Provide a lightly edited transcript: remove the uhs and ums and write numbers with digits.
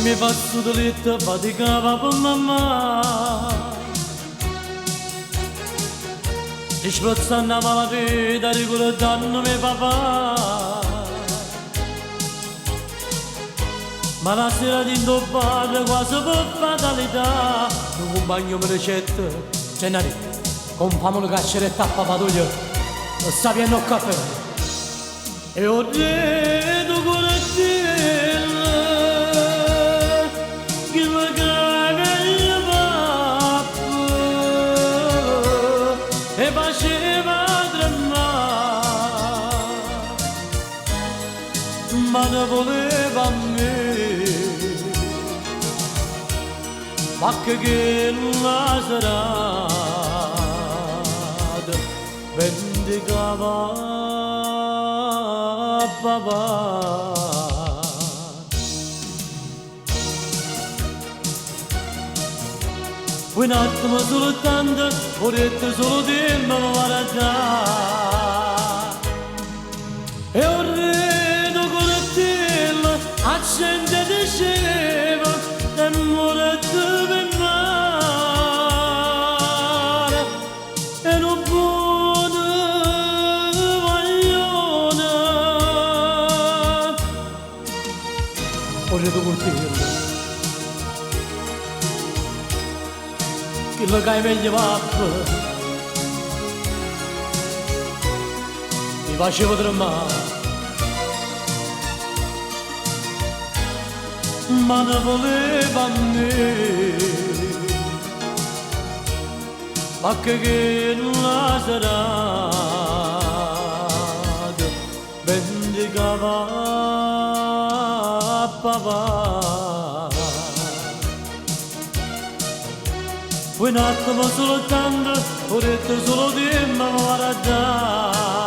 mi faccio dritta faticava per mamma e spruzzando la malattia ricordando mio papà ma la sera di indobbare quasi per fatalità un compagno mi ricetta Gennari compriamo le caccerette a papatoglio lo sapieno caffè e ho detto coraggio che mi caga il papà e faceva tremare ma ne voleva a me ma che la serata vendicava papà. Un attimo soltanto, ho detto solo tempo mi guarda e ho detto con te accende diceva e morette per mare e non buona guagliona ho detto con te che lo che meglio papà mi facevo tremare ma ne voleva a me ma che la serata vendicava papà. Un attimo soltanto, ho detto solo dimmi guarda